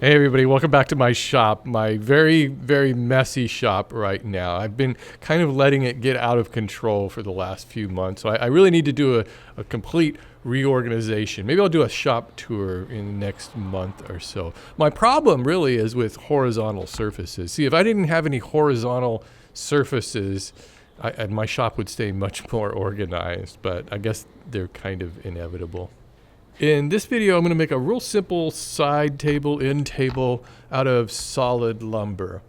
Hey everybody, welcome back to my shop, my very, very messy shop right now. I've been kind of letting it get out of control for the last few months, so I really need to do a complete reorganization. Maybe I'll do a shop tour in the next month or so. My problem really is with horizontal surfaces. See, if I didn't have any horizontal surfaces, my shop would stay much more organized, but I guess they're kind of inevitable. In this video, I'm going to make a real simple side table, end table out of solid lumber.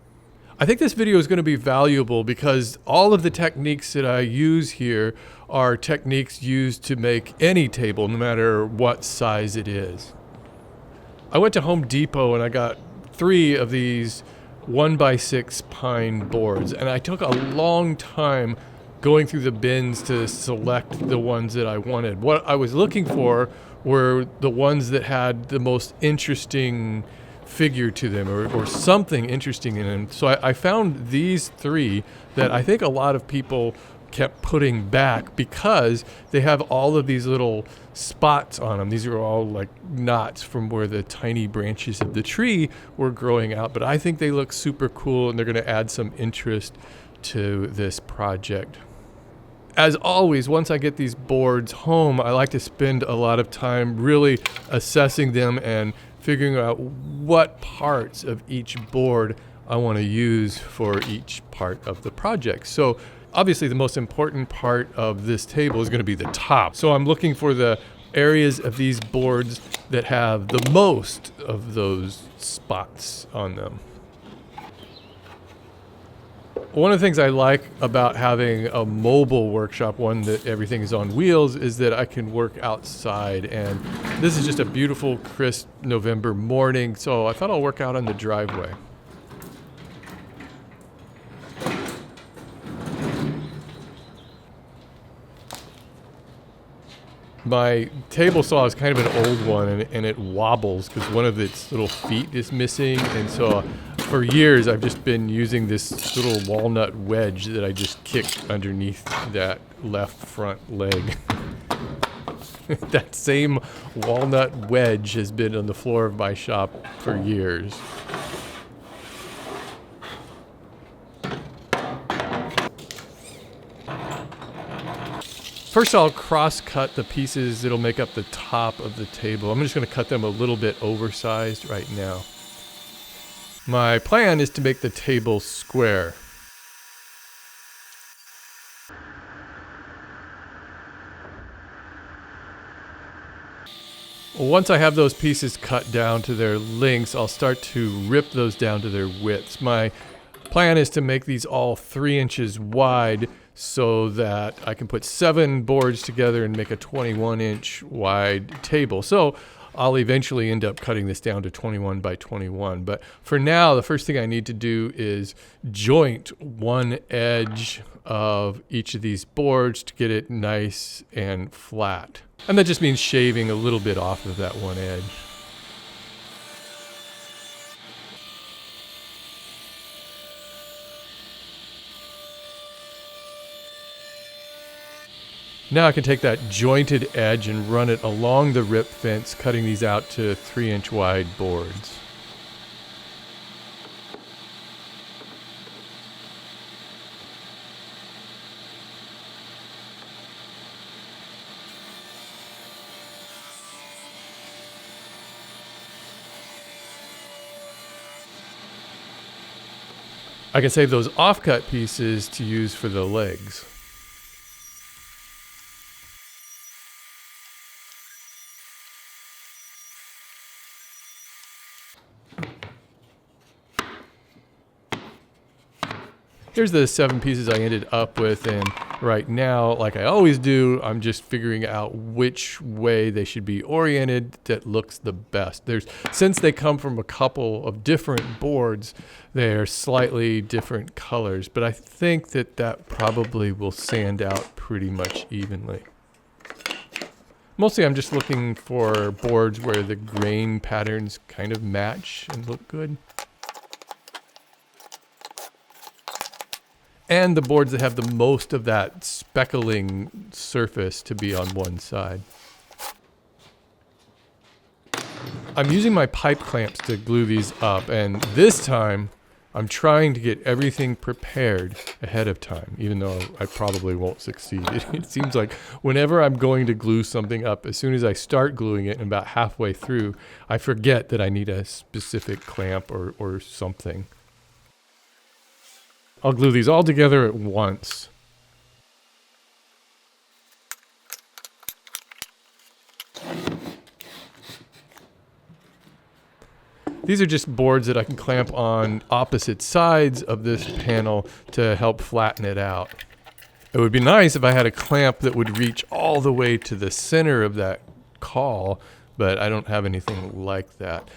I think this video is going to be valuable because all of the techniques that I use here are techniques used to make any table, no matter what size it is. I went to Home Depot and I got 3 of these 1x6 pine boards, and I took a long time going through the bins to select the ones that I wanted. What I was looking for were the ones that had the most interesting figure to them or something interesting in them. So I found these 3 that I think a lot of people kept putting back because they have all of these little spots on them. These are all like knots from where the tiny branches of the tree were growing out. But I think they look super cool and they're going to add some interest to this project. As always, once I get these boards home, I like to spend a lot of time really assessing them and figuring out what parts of each board I want to use for each part of the project. So obviously the most important part of this table is going to be the top. So I'm looking for the areas of these boards that have the most of those spots on them. One of the things I like about having a mobile workshop, one that everything is on wheels, is that I can work outside. And this is just a beautiful, crisp November morning, so I thought I'll work out on the driveway. My table saw is kind of an old one, and it wobbles because one of its little feet is missing. And so for years, I've just been using this little walnut wedge that I just kick underneath that left front leg. That same walnut wedge has been on the floor of my shop for years. First, I'll cross-cut the pieces that'll make up the top of the table. I'm just going to cut them a little bit oversized right now. My plan is to make the table square. Once I have those pieces cut down to their lengths, I'll start to rip those down to their widths. My plan is to make these all 3 inches wide so that I can put 7 boards together and make a 21-inch wide table. So I'll eventually end up cutting this down to 21 by 21. But for now, the first thing I need to do is joint one edge of each of these boards to get it nice and flat. And that just means shaving a little bit off of that one edge. Now I can take that jointed edge and run it along the rip fence, cutting these out to 3-inch wide boards. I can save those offcut pieces to use for the legs. Here's the 7 pieces I ended up with, and right now, like I always do, I'm just figuring out which way they should be oriented that looks the best. Since they come from a couple of different boards, they're slightly different colors, but I think that probably will sand out pretty much evenly. Mostly I'm just looking for boards where the grain patterns kind of match and look good. And the boards that have the most of that speckling surface to be on one side. I'm using my pipe clamps to glue these up, and this time I'm trying to get everything prepared ahead of time, even though I probably won't succeed. It seems like whenever I'm going to glue something up, as soon as I start gluing it and about halfway through, I forget that I need a specific clamp or something. I'll glue these all together at once. These are just boards that I can clamp on opposite sides of this panel to help flatten it out. It would be nice if I had a clamp that would reach all the way to the center of that caul, but I don't have anything like that.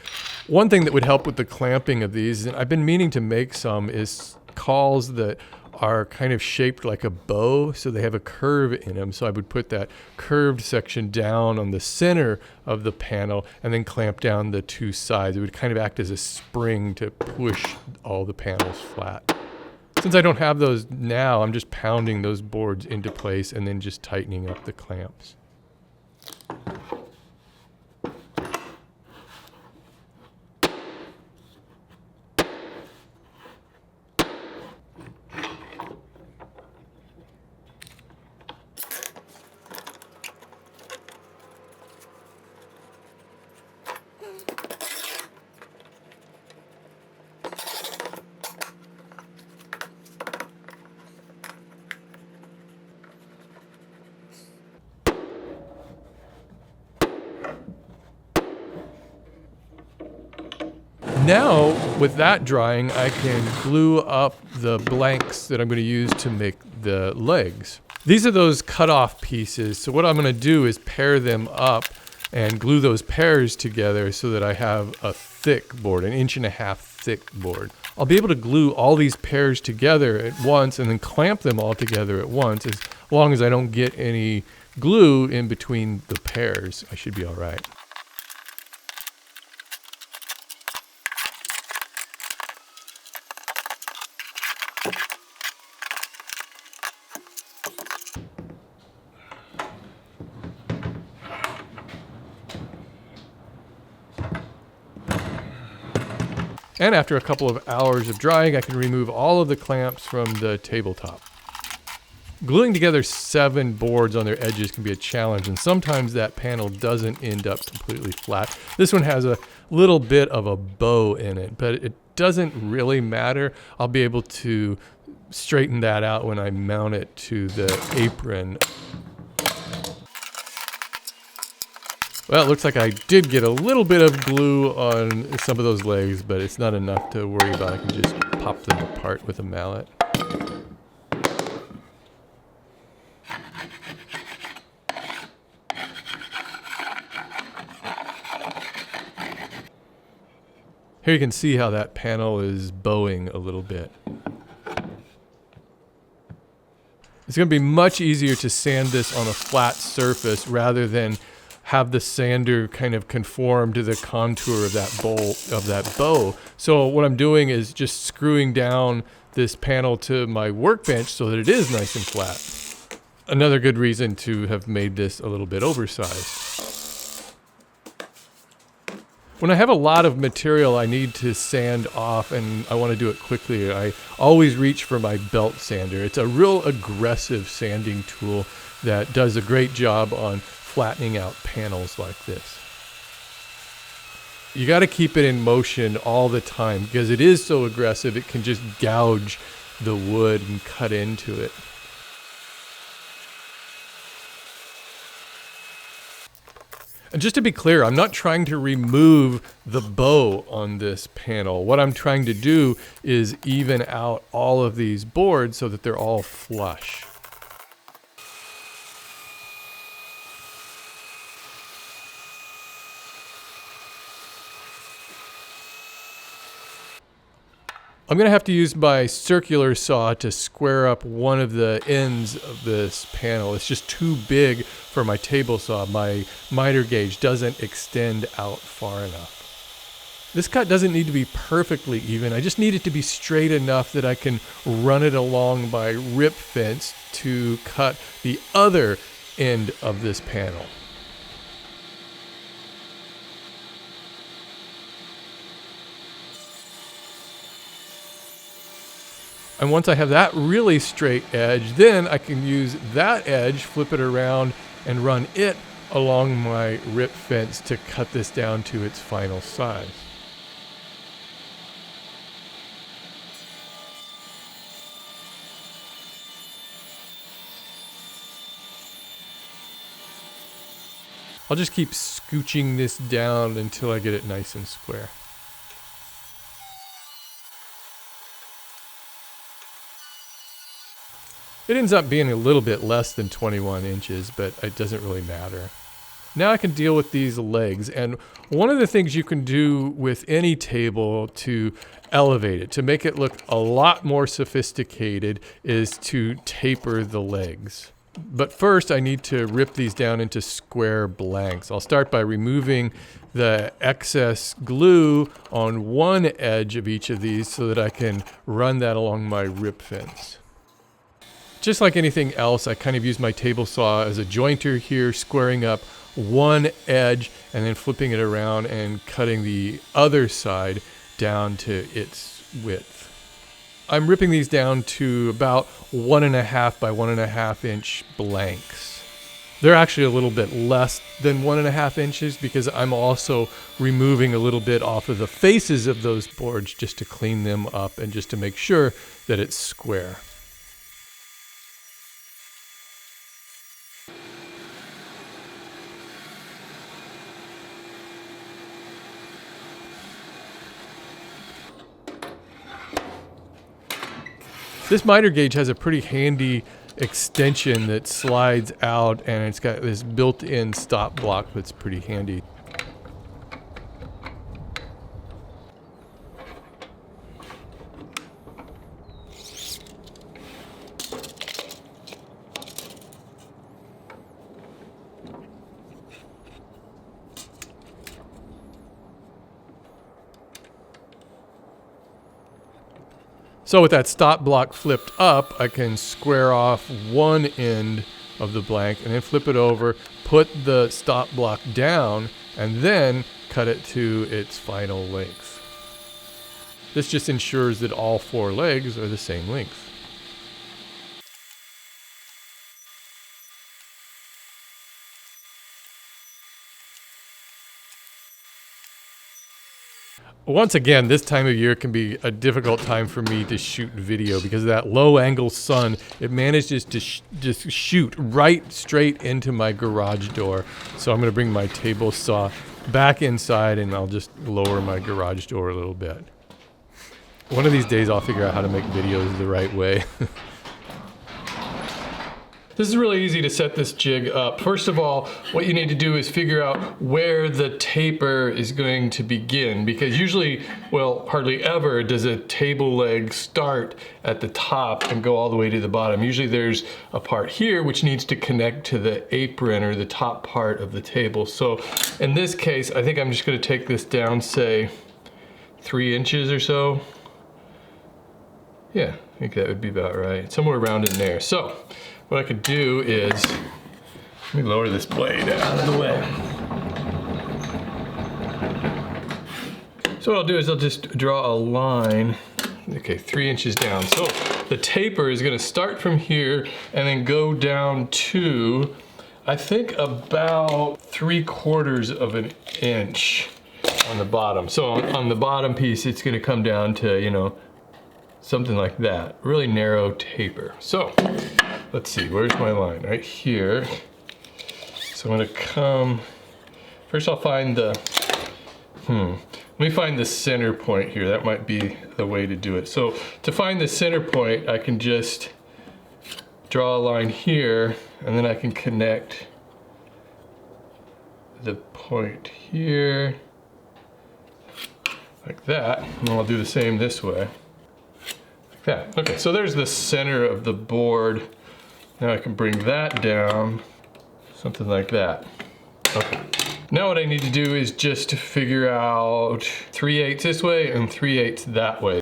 One thing that would help with the clamping of these, and I've been meaning to make some, is cauls that are kind of shaped like a bow, so they have a curve in them. So I would put that curved section down on the center of the panel and then clamp down the two sides. It would kind of act as a spring to push all the panels flat. Since I don't have those now, I'm just pounding those boards into place and then just tightening up the clamps. Now, with that drying, I can glue up the blanks that I'm going to use to make the legs. These are those cut-off pieces, so what I'm going to do is pair them up and glue those pairs together so that I have a thick board, 1.5 inch thick board. I'll be able to glue all these pairs together at once and then clamp them all together at once. As long as I don't get any glue in between the pairs, I should be all right. And after a couple of hours of drying, I can remove all of the clamps from the tabletop. Gluing together 7 boards on their edges can be a challenge, and sometimes that panel doesn't end up completely flat. This one has a little bit of a bow in it, but it doesn't really matter. I'll be able to straighten that out when I mount it to the apron. Well, it looks like I did get a little bit of glue on some of those legs, but it's not enough to worry about. I can just pop them apart with a mallet. Here you can see how that panel is bowing a little bit. It's going to be much easier to sand this on a flat surface rather than have the sander kind of conform to the contour of that bow. So what I'm doing is just screwing down this panel to my workbench so that it is nice and flat. Another good reason to have made this a little bit oversized. When I have a lot of material I need to sand off and I want to do it quickly, I always reach for my belt sander. It's a real aggressive sanding tool that does a great job on flattening out panels like this. You got to keep it in motion all the time because it is so aggressive it can just gouge the wood and cut into it. And just to be clear, I'm not trying to remove the bow on this panel. What I'm trying to do is even out all of these boards so that they're all flush. I'm going to have to use my circular saw to square up one of the ends of this panel. It's just too big for my table saw. My miter gauge doesn't extend out far enough. This cut doesn't need to be perfectly even. I just need it to be straight enough that I can run it along my rip fence to cut the other end of this panel. And once I have that really straight edge, then I can use that edge, flip it around, and run it along my rip fence to cut this down to its final size. I'll just keep scooching this down until I get it nice and square. It ends up being a little bit less than 21 inches, but it doesn't really matter. Now I can deal with these legs, and one of the things you can do with any table to elevate it, to make it look a lot more sophisticated, is to taper the legs. But first I need to rip these down into square blanks. I'll start by removing the excess glue on one edge of each of these so that I can run that along my rip fence. Just like anything else, I kind of use my table saw as a jointer here, squaring up one edge and then flipping it around and cutting the other side down to its width. I'm ripping these down to about 1.5 by 1.5 inch blanks. They're actually a little bit less than 1.5 inches because I'm also removing a little bit off of the faces of those boards just to clean them up and just to make sure that it's square. This miter gauge has a pretty handy extension that slides out, and it's got this built-in stop block that's pretty handy. So with that stop block flipped up, I can square off one end of the blank and then flip it over, put the stop block down, and then cut it to its final length. This just ensures that all four legs are the same length. Once again, this time of year can be a difficult time for me to shoot video because of that low angle sun. It manages to just shoot right straight into my garage door. So I'm going to bring my table saw back inside and I'll just lower my garage door a little bit. One of these days I'll figure out how to make videos the right way. This is really easy to set this jig up. First of all, what you need to do is figure out where the taper is going to begin, because usually, well, hardly ever does a table leg start at the top and go all the way to the bottom. Usually there's a part here which needs to connect to the apron or the top part of the table. So in this case, I think I'm just going to take this down, say 3 inches or so. Yeah, I think that would be about right. Somewhere around in there. So what I could do is, let me lower this blade out of the way. So what I'll do is I'll just draw a line, okay, 3 inches down. So the taper is gonna start from here and then go down to, I think, about 3/4 of an inch on the bottom. So on the bottom piece, it's gonna come down to, you know, something like that. Really narrow taper. So let's see, where's my line? Right here. So I'm gonna come, first I'll find the, let me find the center point here. That might be the way to do it. So to find the center point, I can just draw a line here, and then I can connect the point here, like that. And I'll do the same this way. Like that. Okay, so there's the center of the board. Now I can bring that down, something like that. Okay. Now what I need to do is just figure out 3/8 this way and 3/8 that way.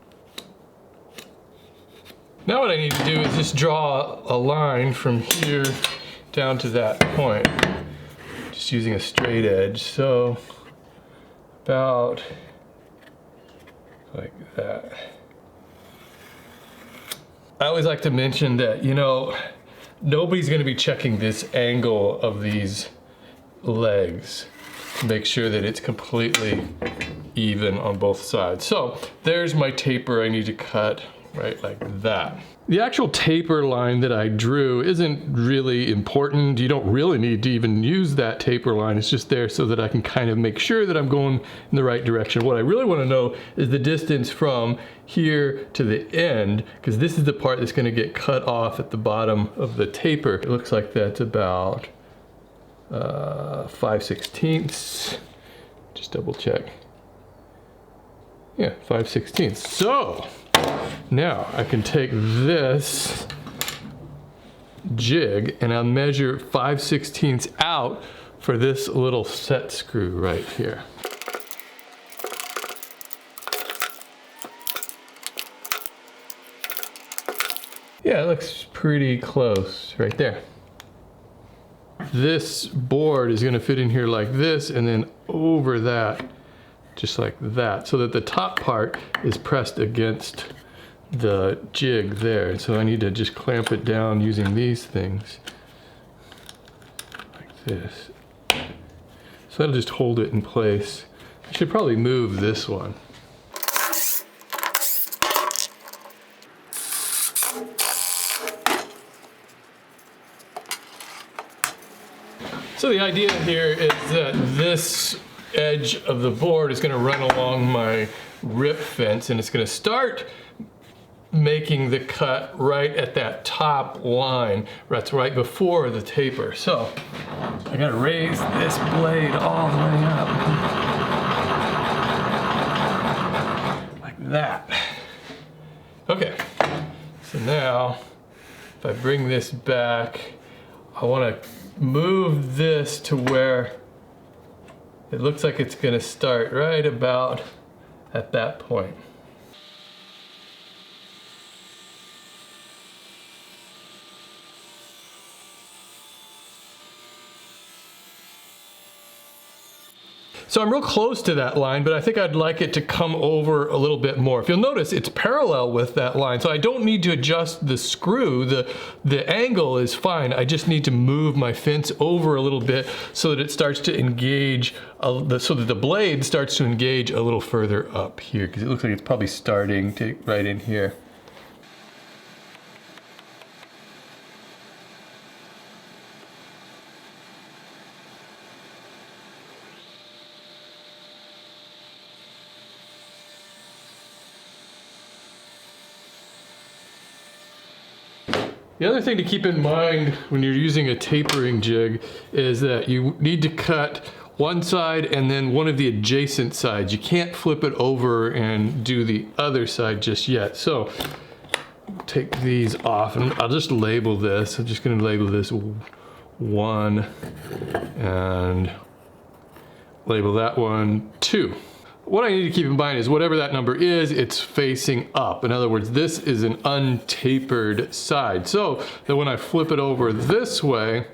Now what I need to do is just draw a line from here down to that point, just using a straight edge. So about like that. I always like to mention that, you know, nobody's going to be checking this angle of these legs to make sure that it's completely even on both sides. So there's my taper I need to cut right like that. The actual taper line that I drew isn't really important. You don't really need to even use that taper line. It's just there so that I can kind of make sure that I'm going in the right direction. What I really want to know is the distance from here to the end, because this is the part that's going to get cut off at the bottom of the taper. It looks like that's about 5/16. Just double check. Yeah, 5/16. So now I can take this jig and I'll measure 5/16 out for this little set screw right here. Yeah, it looks pretty close right there. This board is going to fit in here like this and then over that, just like that, so that the top part is pressed against the jig there. So I need to just clamp it down using these things like this. So that'll just hold it in place. I should probably move this one. So the idea here is that this edge of the board is going to run along my rip fence, and it's going to start making the cut right at that top line. That's right before the taper. So I got to raise this blade all the way up like that. Okay, so now if I bring this back, I want to move this to where it looks like it's going to start right about at that point. So I'm real close to that line, but I think I'd like it to come over a little bit more. If you'll notice, it's parallel with that line, so I don't need to adjust the screw. The angle is fine. I just need to move my fence over a little bit so that it starts to engage, so that the blade starts to engage a little further up here, because it looks like it's probably starting to right in here. The other thing to keep in mind when you're using a tapering jig is that you need to cut one side and then one of the adjacent sides. You can't flip it over and do the other side just yet. So take these off and I'll just label this. I'm just going to label this 1 and label that one 2. What I need to keep in mind is whatever that number is, it's facing up. In other words, this is an untapered side. So that when I flip it over this way,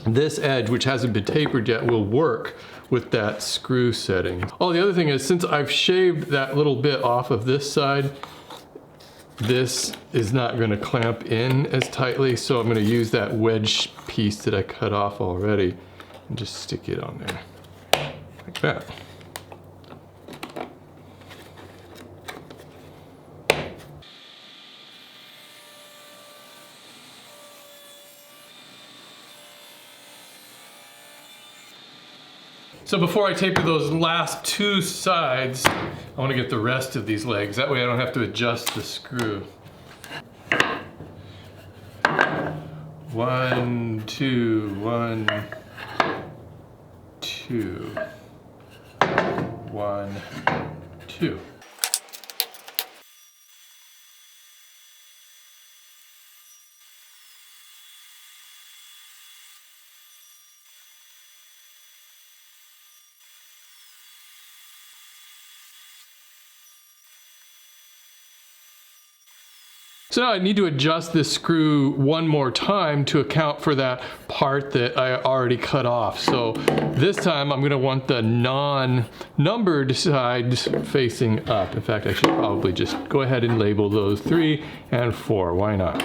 this edge, which hasn't been tapered yet, will work with that screw setting. Oh, the other thing is, since I've shaved that little bit off of this side, this is not going to clamp in as tightly, so I'm going to use that wedge piece that I cut off already and just stick it on there like that. So before I taper those last 2 sides, I want to get the rest of these legs. That way I don't have to adjust the screw. 1, 2, 1, 2, 1, 2. So now I need to adjust this screw one more time to account for that part that I already cut off. So this time I'm going to want the non-numbered sides facing up. In fact, I should probably just go ahead and label those 3 and 4. Why not?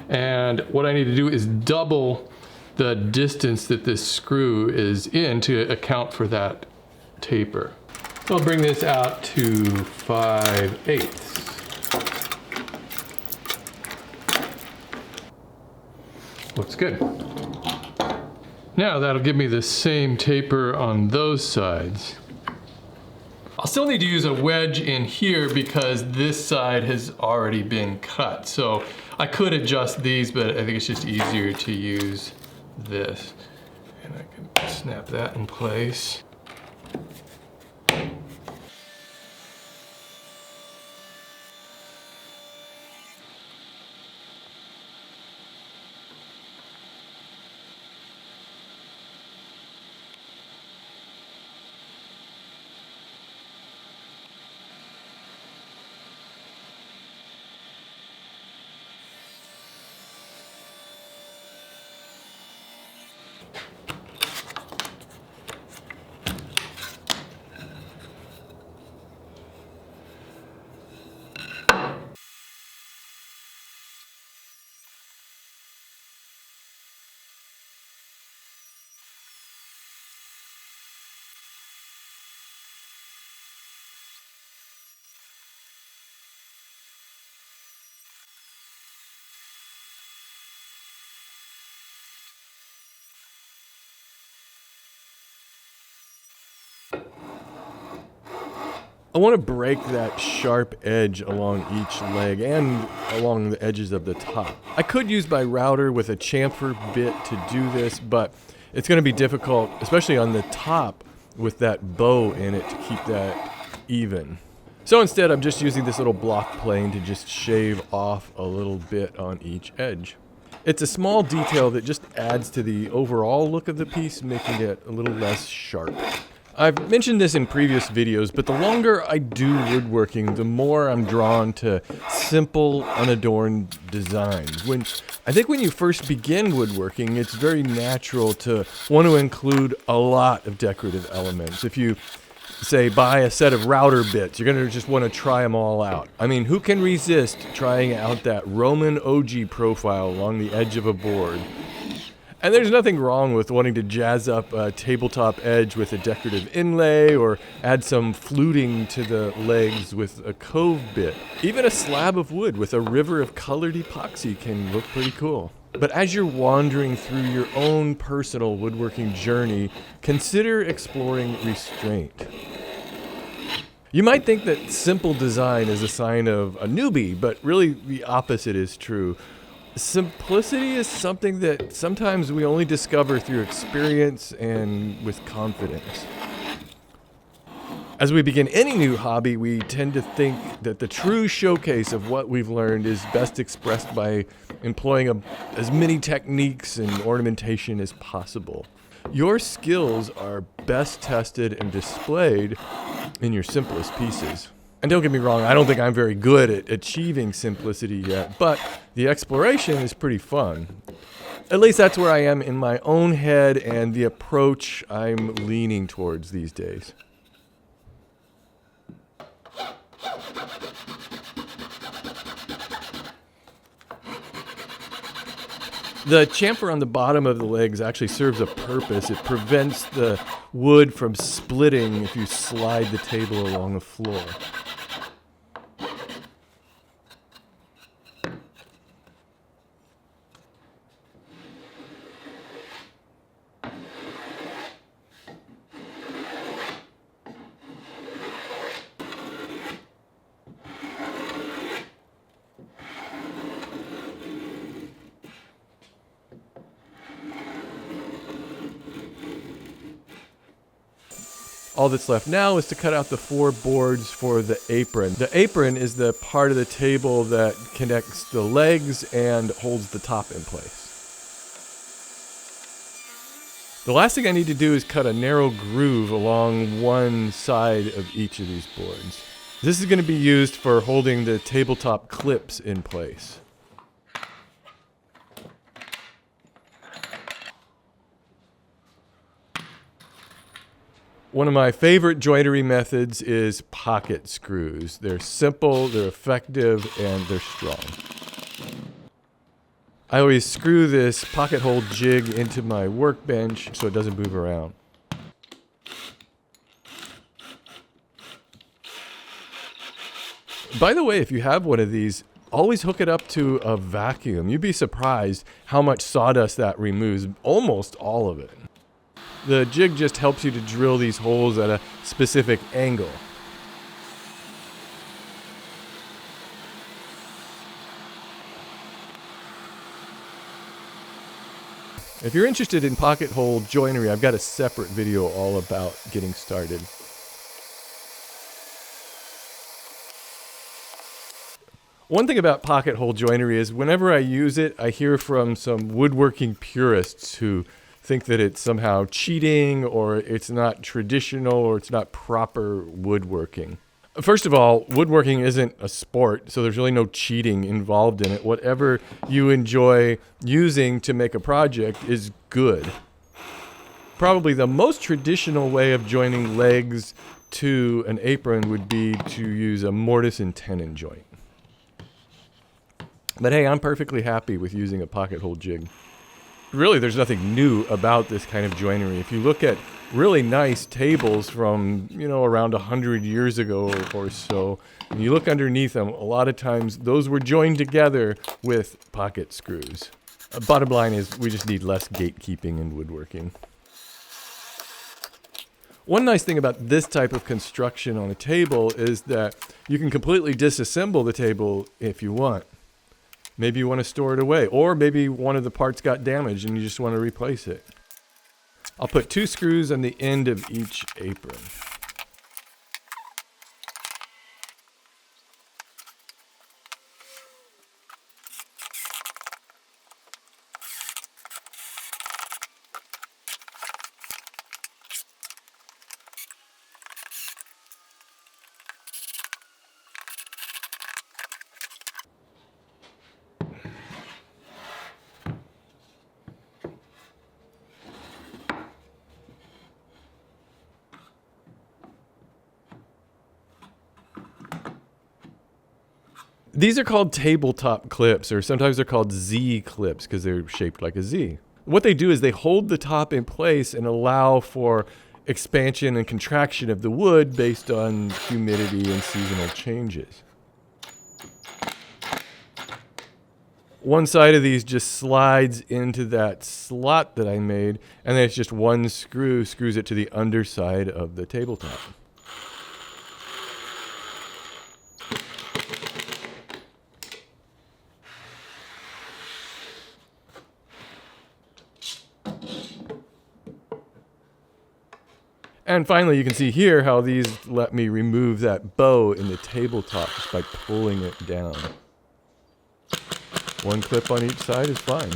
And what I need to do is double the distance that this screw is in to account for that taper. So I'll bring this out to 5/8. Looks good. Now that'll give me the same taper on those sides. I'll still need to use a wedge in here because this side has already been cut. So I could adjust these, but I think it's just easier to use this. And I can snap that in place. I want to break that sharp edge along each leg and along the edges of the top. I could use my router with a chamfer bit to do this, but it's going to be difficult, especially on the top with that bow in it to keep that even. So instead, I'm just using this little block plane to just shave off a little bit on each edge. It's a small detail that just adds to the overall look of the piece, making it a little less sharp. I've mentioned this in previous videos, but the longer I do woodworking, the more I'm drawn to simple, unadorned designs. I think when you first begin woodworking, it's very natural to want to include a lot of decorative elements. If you, say, buy a set of router bits, you're going to just want to try them all out. I mean, who can resist trying out that Roman ogee profile along the edge of a board? And there's nothing wrong with wanting to jazz up a tabletop edge with a decorative inlay or add some fluting to the legs with a cove bit. Even a slab of wood with a river of colored epoxy can look pretty cool. But as you're wandering through your own personal woodworking journey, consider exploring restraint. You might think that simple design is a sign of a newbie, but really the opposite is true. Simplicity is something that sometimes we only discover through experience and with confidence. As we begin any new hobby, we tend to think that the true showcase of what we've learned is best expressed by employing as many techniques and ornamentation as possible. Your skills are best tested and displayed in your simplest pieces. And don't get me wrong, I don't think I'm very good at achieving simplicity yet, but the exploration is pretty fun. At least that's where I am in my own head and the approach I'm leaning towards these days. The chamfer on the bottom of the legs actually serves a purpose. It prevents the wood from splitting if you slide the table along the floor. All that's left now is to cut out the 4 boards for the apron. The apron is the part of the table that connects the legs and holds the top in place. The last thing I need to do is cut a narrow groove along one side of each of these boards. This is going to be used for holding the tabletop clips in place. One of my favorite joinery methods is pocket screws. They're simple, they're effective, and they're strong. I always screw this pocket hole jig into my workbench so it doesn't move around. By the way, if you have one of these, always hook it up to a vacuum. You'd be surprised how much sawdust that removes, almost all of it. The jig just helps you to drill these holes at a specific angle. If you're interested in pocket hole joinery, I've got a separate video all about getting started. One thing about pocket hole joinery is whenever I use it, I hear from some woodworking purists who think that it's somehow cheating or it's not traditional or it's not proper woodworking. First of all, woodworking isn't a sport, so there's really no cheating involved in it. Whatever you enjoy using to make a project is good. Probably the most traditional way of joining legs to an apron would be to use a mortise and tenon joint. But hey, I'm perfectly happy with using a pocket hole jig. Really, there's nothing new about this kind of joinery. If you look at really nice tables from, around 100 years ago or so, and you look underneath them, a lot of times those were joined together with pocket screws. Bottom line is we just need less gatekeeping in woodworking. One nice thing about this type of construction on a table is that you can completely disassemble the table if you want. Maybe you want to store it away, or maybe one of the parts got damaged and you just want to replace it. I'll put 2 screws on the end of each apron. These are called tabletop clips, or sometimes they're called Z clips because they're shaped like a Z. What they do is they hold the top in place and allow for expansion and contraction of the wood based on humidity and seasonal changes. One side of these just slides into that slot that I made, and then it's just one screw screws it to the underside of the tabletop. And finally, you can see here how these let me remove that bow in the tabletop just by pulling it down. One clip on each side is fine.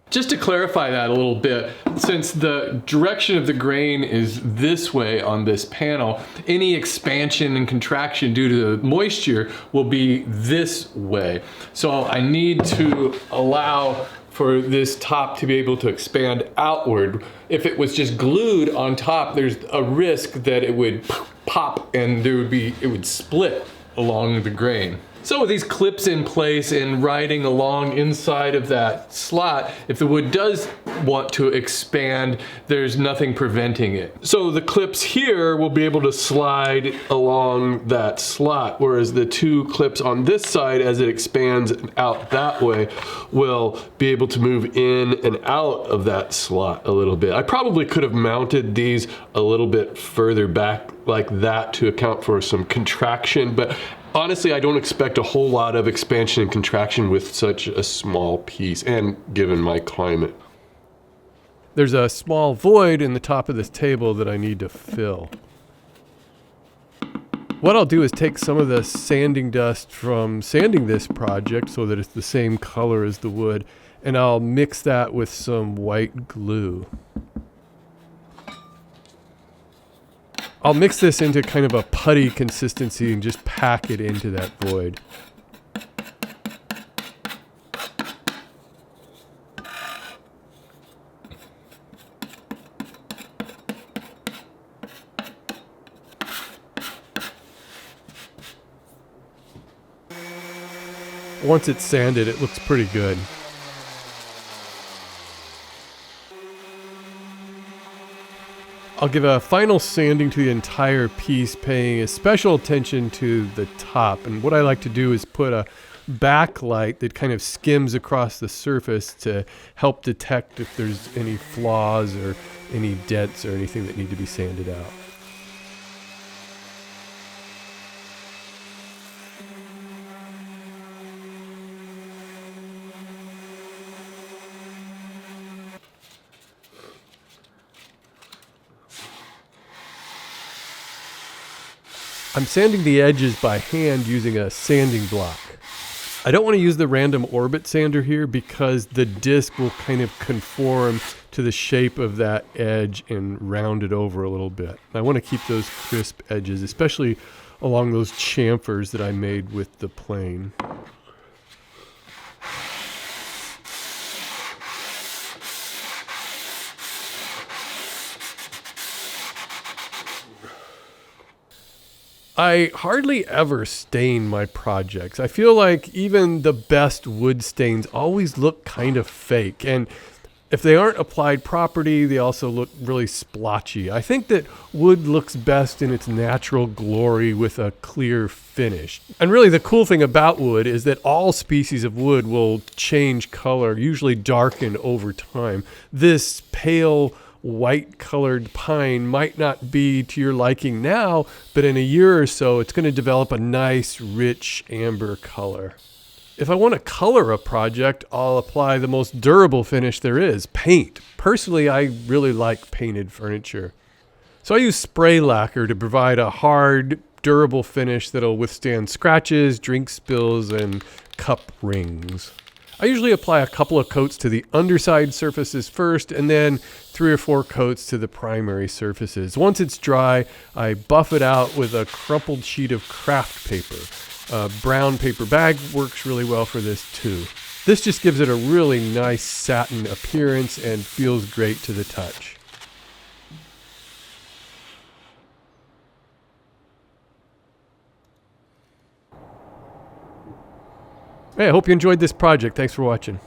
Just to clarify that a little bit, since the direction of the grain is this way on this panel, any expansion and contraction due to the moisture will be this way. So I need to allow for this top to be able to expand outward. If it was just glued on top, there's a risk that it would pop and it would split along the grain. So with these clips in place and riding along inside of that slot, if the wood does want to expand, there's nothing preventing it. So the clips here will be able to slide along that slot, whereas the 2 clips on this side, as it expands out that way, will be able to move in and out of that slot a little bit. I probably could have mounted these a little bit further back like that to account for some contraction, but honestly, I don't expect a whole lot of expansion and contraction with such a small piece, and given my climate. There's a small void in the top of this table that I need to fill. What I'll do is take some of the sanding dust from sanding this project so that it's the same color as the wood, and I'll mix that with some white glue. I'll mix this into kind of a putty consistency and just pack it into that void. Once it's sanded, it looks pretty good. I'll give a final sanding to the entire piece, paying a special attention to the top. And what I like to do is put a backlight that kind of skims across the surface to help detect if there's any flaws or any dents or anything that need to be sanded out. I'm sanding the edges by hand using a sanding block. I don't want to use the random orbit sander here because the disc will kind of conform to the shape of that edge and round it over a little bit. I want to keep those crisp edges, especially along those chamfers that I made with the plane. I hardly ever stain my projects. I feel like even the best wood stains always look kind of fake. And if they aren't applied properly, they also look really splotchy. I think that wood looks best in its natural glory with a clear finish. And really the cool thing about wood is that all species of wood will change color, usually darken over time. This pale white colored pine might not be to your liking now, but in a year or so, it's going to develop a nice, rich amber color. If I want to color a project, I'll apply the most durable finish there is, paint. Personally, I really like painted furniture. So I use spray lacquer to provide a hard, durable finish that'll withstand scratches, drink spills, and cup rings. I usually apply a couple of coats to the underside surfaces first, and then 3 or 4 coats to the primary surfaces. Once it's dry, I buff it out with a crumpled sheet of craft paper. A brown paper bag works really well for this too. This just gives it a really nice satin appearance and feels great to the touch. Hey, I hope you enjoyed this project. Thanks for watching.